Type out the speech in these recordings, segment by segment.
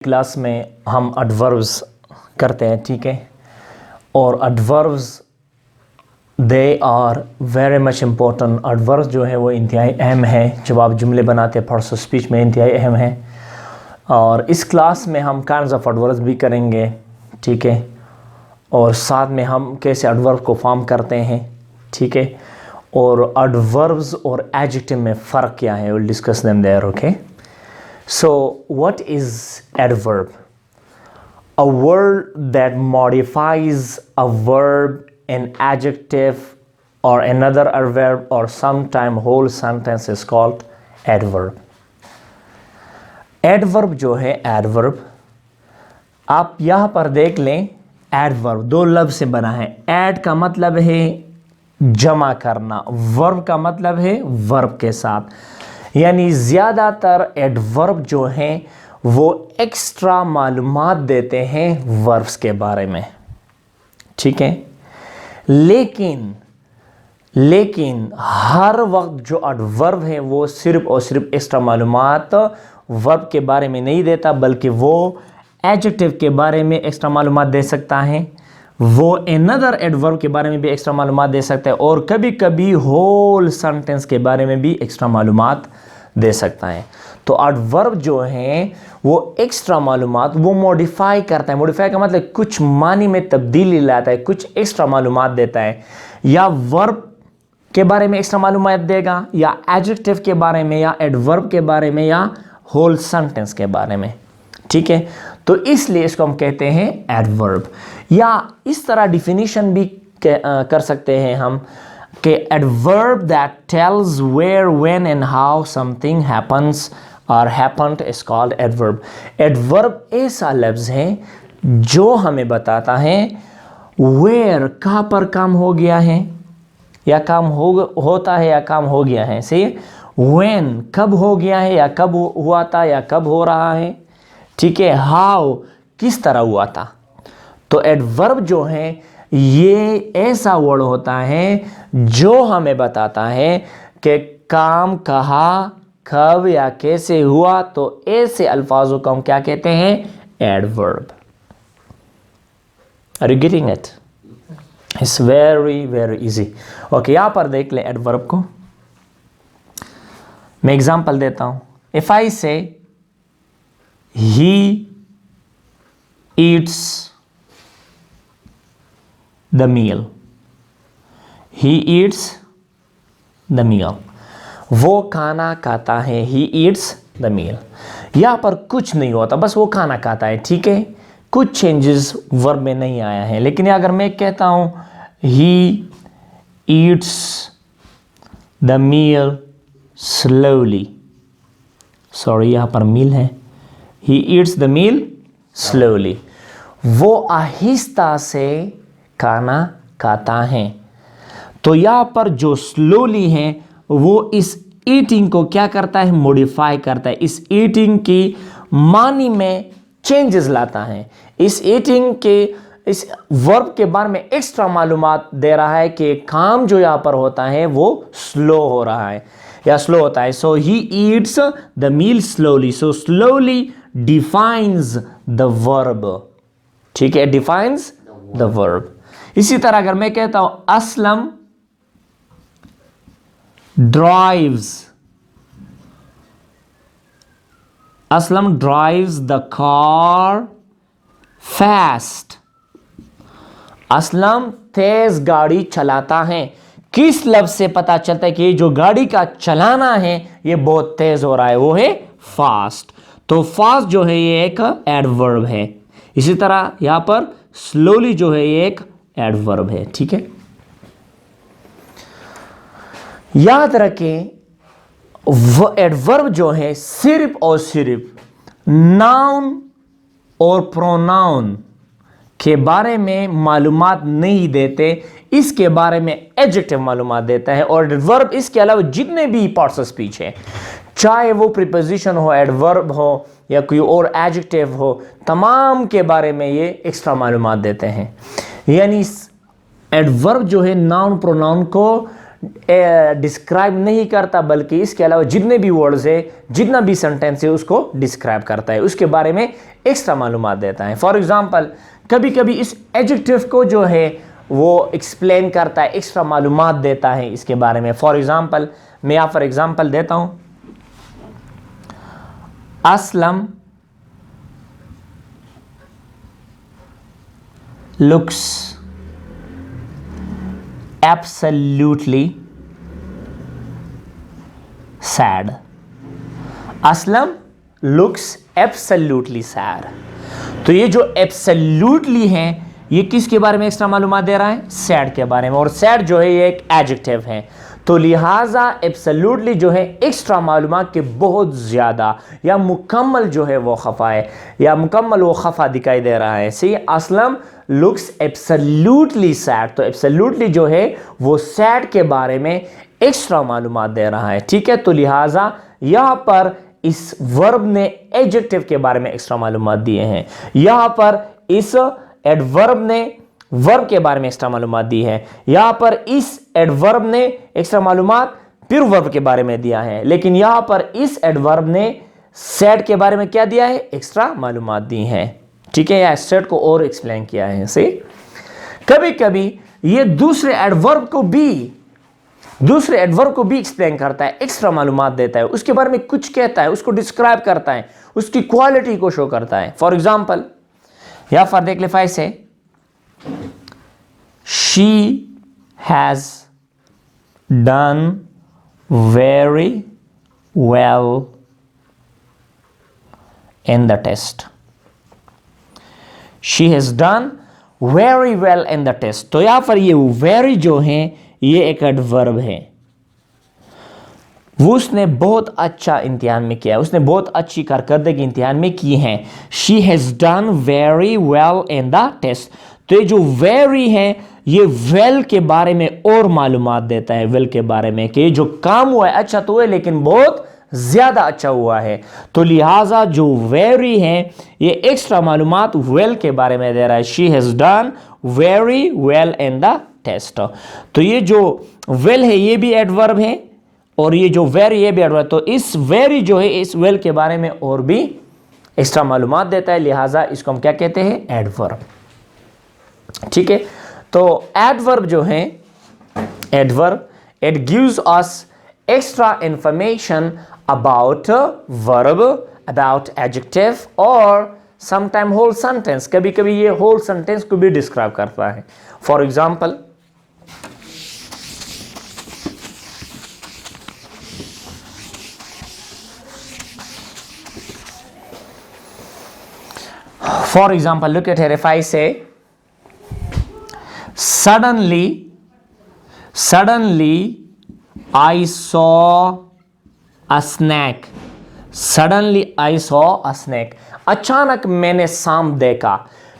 Class में हम adverbs करते हैं, ठीक है। और adverbs they are very much important. Adverbs जो है वो इंतहाई अहम है, जब आप जुमले बनाते हैं पार्ट्स ऑफ स्पीच में इंतहाई अहम है। और इस क्लास में हम काइंड्स ऑफ एडवर्ब्स भी करेंगे, ठीक है। और साथ में हम कैसे एडवर्ब को फॉर्म करते हैं, ठीक है। और एडवर्ब्स और एडजेक्टिव में फ़र्क क्या है, will discuss them there, okay. So, what is adverb? A word that modifies a verb, an adjective, or another adverb, or sometime whole sentence is called adverb. Adverb जो है adverb, आप यहाँ पर देख लें, adverb दो लफ्ज़ से बना है। add का मतलब है जमा करना, verb का मतलब है verb के साथ। यानी ज़्यादातर एडवर्ब जो हैं वो एक्स्ट्रा मालूमात देते हैं वर्ब्स के बारे में, ठीक है। लेकिन हर वक्त जो एडवर्ब है वो सिर्फ और सिर्फ एक्स्ट्रा मालूमात वर्ब के बारे में नहीं देता, बल्कि वो एडजेक्टिव के बारे में एक्स्ट्रा मालूमात दे सकता है, वो अनदर एडवर्ब के बारे में भी एक्स्ट्रा मालूमात दे सकता है, और कभी कभी होल सेंटेंस के बारे में भी एक्स्ट्रा मालूमात दे सकता है। तो एडवर्ब जो है वो एक्स्ट्रा मालूमात वो मॉडिफाई करता है। मॉडिफाई का मतलब कुछ मानी में तब्दीली लाता है, कुछ एक्स्ट्रा मालूमात देता है, या वर्ब के बारे में एक्स्ट्रा मालूमात देगा, या एडजेक्टिव के बारे में, या एडवर्ब के बारे में, या होल सेंटेंस के बारे में, ठीक है। तो इसलिए इसको हम कहते हैं एडवर्ब। या इस तरह डिफिनीशन भी कर सकते हैं हम कि adverb that tells where, when and how something happens और happened is called adverb. Adverb ऐसा लफ्ज़ है जो हमें बताता है वेयर, कहाँ पर काम हो गया है, या काम होता है, या काम हो गया है। सही। व्हेन, कब हो गया है, या कब हुआ था, या कब हो रहा है, ठीक है। हाउ, किस तरह हुआ था। तो एडवर्ब जो है ये ऐसा वर्ड होता है जो हमें बताता है कि काम कहाँ, कब या कैसे हुआ। तो ऐसे अल्फाजों को हम क्या कहते हैं, adverb. Are you getting it? It's very very easy. Okay, यहां पर देख ले एडवर्ब को। मैं एग्जांपल देता हूं। इफ आई से ही eats the meal, he eats the meal, वो खाना खाता है, he eats the meal। यहाँ पर कुछ नहीं होता, बस वो खाना खाता है, ठीक है। कुछ चेंजेस वर्ब में नहीं आया है। लेकिन अगर मैं कहता हूँ he eats the meal slowly, sorry यहाँ पर meal है, he eats the meal slowly, वो आहिस्ता से खाना खाता है। तो यहाँ पर जो स्लोली है वो इस ईटिंग को क्या करता है, मॉडिफाई करता है। इस ईटिंग की मानी में चेंजेस लाता है। इस ईटिंग के, इस वर्ब के बारे में एक्स्ट्रा मालूमात दे रहा है कि काम जो यहाँ पर होता है वो स्लो हो रहा है या स्लो होता है। So he eats the meal slowly. So slowly defines the verb, ठीक है, डिफाइंस द वर्ब। इसी तरह अगर मैं कहता हूं Aslam drives, Aslam drives the car fast, Aslam तेज गाड़ी चलाता है। किस लफ्ज से पता चलता है कि ये जो गाड़ी का चलाना है ये बहुत तेज हो रहा है, वो है फास्ट। तो फास्ट जो है ये एक एडवर्ब है। इसी तरह यहां पर स्लोली जो है ये एक एडवर्ब है, ठीक है। याद रखें वो एडवर्ब जो है सिर्फ और सिर्फ नाउन और प्रोनाउन के बारे में मालूमात नहीं देते, इसके बारे में एडजेक्टिव मालूमात देता है। और एडवर्ब इसके अलावा जितने भी पार्ट्स ऑफ स्पीच है, चाहे वो प्रीपोजिशन हो, एडवर्ब हो, या कोई और एडजेक्टिव हो, तमाम के बारे में ये एक्स्ट्रा मालूमात देते हैं। यानी एडवर्ब जो है नाउन प्रोनाउन को डिस्क्राइब नहीं करता, बल्कि इसके अलावा जितने भी वर्ड्स है, जितना भी सेंटेंस है, उसको डिस्क्राइब करता है, उसके बारे में एक्स्ट्रा मालूमात देता है। फॉर एग्जांपल कभी कभी इस एडजेक्टिव को जो है वो एक्सप्लेन करता है, एक्स्ट्रा मालूमात देता है इसके बारे में। फॉर एग्जांपल मैं यहाँ पर एग्जांपल देता हूं, Aslam looks absolutely sad. Aslam looks absolutely sad. तो ये जो absolutely है ये किसके बारे में एक्स्ट्रा मालूमात दे रहा है? सैड के बारे में। और सैड जो है ये एक एडजेक्टिव है, तो लिहाजा एब्सोल्युटली जो है एक्स्ट्रा मालूमात के बहुत ज़्यादा या मुकम्मल जो है वो खफा है, या मुकम्मल वो खफा दिखाई दे रहा है। सी असलम लुक्स एब्सोल्युटली सैड, तो एब्सोल्युटली जो है वो सैड के बारे में एक्स्ट्रा मालूमात दे रहा है। ठीक है, तो लिहाजा यहाँ पर इस वर्ब ने एडजेक्टिव के बारे में एक्स्ट्रा मालूमात दिए हैं, यहाँ पर इस एडवर्ब ने वर्ब के बारे में एक्स्ट्रा मालूमात दी है, यहां पर इस एडवर्ब ने एक्स्ट्रा मालूमात फिर वर्ब के बारे में दिया है, लेकिन यहां पर इस एडवर्ब ने सेड के बारे में क्या दिया है? एक्स्ट्रा मालूमात दी है। ठीक है, या सेड को और एक्सप्लेन किया है। से कभी कभी ये दूसरे एडवर्ब को भी एक्सप्लेन करता है, एक्स्ट्रा मालूमात देता है, उसके बारे में कुछ कहता है, उसको डिस्क्राइब करता है, उसकी क्वालिटी को शो करता है। फॉर एग्जाम्पल यहां पर देख ले फाइव से, she has done very well in the test. She has done very well in the test. तो यहां पर ये very जो है ये एक एडवर्ब है, वो उसने बहुत अच्छा इम्तिहान में किया है, उसने बहुत अच्छी कारकर्दगी इम्तिहान में की है। She has done very well in the test. तो ये जो very है ये well के बारे में और मालूमात देता है, well के बारे में कि जो काम हुआ है अच्छा तो हुआ है, लेकिन बहुत ज़्यादा अच्छा हुआ है। तो लिहाजा जो very है ये एक्स्ट्रा मालूमात well के बारे में दे रहा है। She has done very well in the test. तो ये जो well है ये भी एडवर्ब है, और ये जो very ये भी एडवर्ब। तो इस very जो है इस well के बारे में और भी एक्स्ट्रा मालूमात देता है, लिहाजा इसको हम क्या कहते हैं? एडवर्ब। ठीक है, तो एडवर्ब जो है, adverb it gives us extra information about verb, about adjective और समटाइम होल सेंटेंस। कभी कभी ये होल सेंटेंस को भी डिस्क्राइब करता है। For example look at here. If I say suddenly I saw a snake. Suddenly I saw a snake. अचानक मैंने सांप देखा।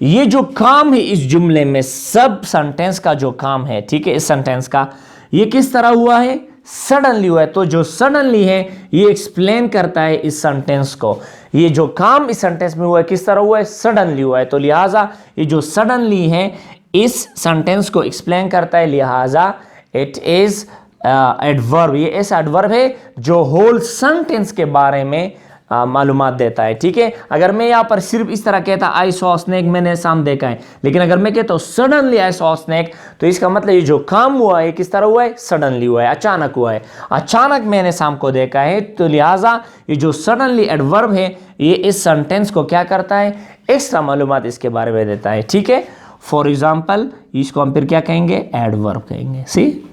ये जो काम है इस जुमले में, सब सेंटेंस का जो काम है, ठीक है, इस सेंटेंस का ये किस तरह हुआ है? सडनली हुआ है। तो जो सडनली है ये एक्सप्लेन करता है इस सेंटेंस को, ये जो काम इस सेंटेंस में हुआ है किस तरह हुआ है? सडनली हुआ है। तो लिहाजा ये जो सडनली है इस सेंटेंस को एक्सप्लेन करता है, लिहाजा इट इज एडवर्ब। ये ऐसा एडवर्ब है जो होल सेंटेंस के बारे में मालूमात देता है। ठीक है, अगर मैं यहाँ पर सिर्फ इस तरह कहता आई सॉ स्नेक, मैंने सांप देखा है, लेकिन अगर मैं कहता हूँ सडनली आई सॉ स्नेक, तो इसका मतलब ये जो काम हुआ है किस तरह हुआ है? सडनली हुआ है, अचानक हुआ है, अचानक मैंने सांप को देखा है। तो लिहाजा ये जो सडनली एडवर्ब है ये इस सेंटेंस को क्या करता है? एक्स्ट्रा मालूमात इसके बारे में देता है। ठीक है, फॉर एग्जाम्पल इसको हम फिर क्या कहेंगे? एडवर्ब कहेंगे। सी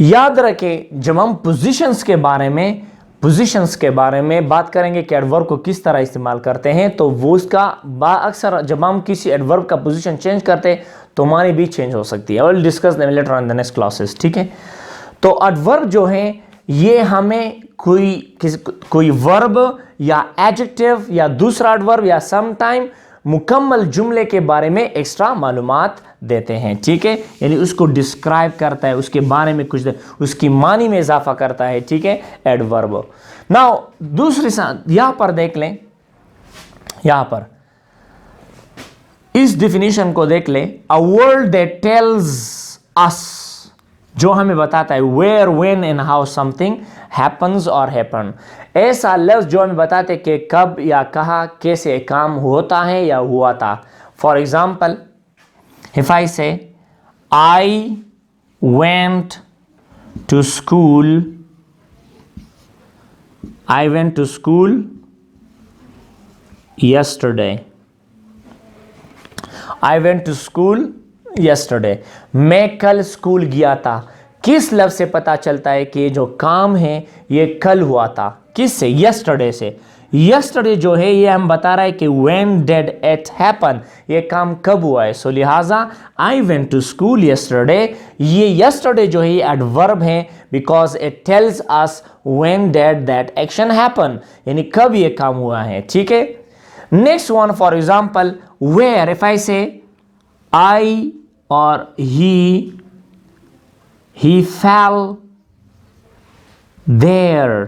याद रखें, जब हम पोजीशंस के बारे में बात करेंगे कि एडवर्ब को किस तरह इस्तेमाल करते हैं, तो वो उसका अक्सर जब हम किसी एडवर्ब का पोजीशन चेंज करते हैं तो हमारी भी चेंज हो सकती है। और discuss later on the next classes. ठीक है, तो एडवर्ब जो है ये हमें कोई वर्ब या एडजेक्टिव या दूसरा एडवर्ब या समटाइम मुकम्मल जुमले के बारे में एक्स्ट्रा मालूमात देते हैं। ठीक है, यानी उसको डिस्क्राइब करता है, उसके बारे में कुछ उसकी मानी में इजाफा करता है। ठीक है, एडवर्ब। नाउ दूसरी यहां पर देख लें, यहां पर इस डिफिनीशन को देख ले, a word that tells us, जो हमें बताता है where, when and how something happens और हैपन। ऐसा लफ्ज जो हमें बताते कि कब या कहाँ कैसे काम होता है या हुआ था। For example, if I say I went to school, I went to school yesterday. I went to school yesterday. मैं कल स्कूल गया था। किस लफ्ज से पता चलता है कि जो काम है ये कल हुआ था? किससे? yesterday से। yesterday जो है ये हम बता रहा है कि when did it happen, ये काम कब हुआ है। सो लिहाजा I went to school yesterday, ये yesterday जो है ये एडवर्ब है because it tells us when did that action happen, यानी कब ये काम हुआ है। ठीक है, next one, for example where, if I say I और he fell there,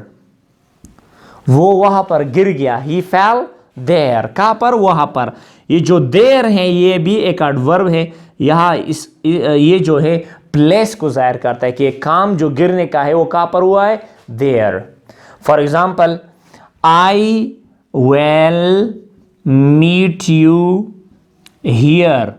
वो वहां पर गिर गया। ही फेल देयर, कहां पर? वहां पर। ये जो देयर है ये भी एक एडवर्ब है। यहां ये जो है प्लेस को जाहिर करता है कि एक काम जो गिरने का है वो कहां पर हुआ है? There. For example, I will meet you here,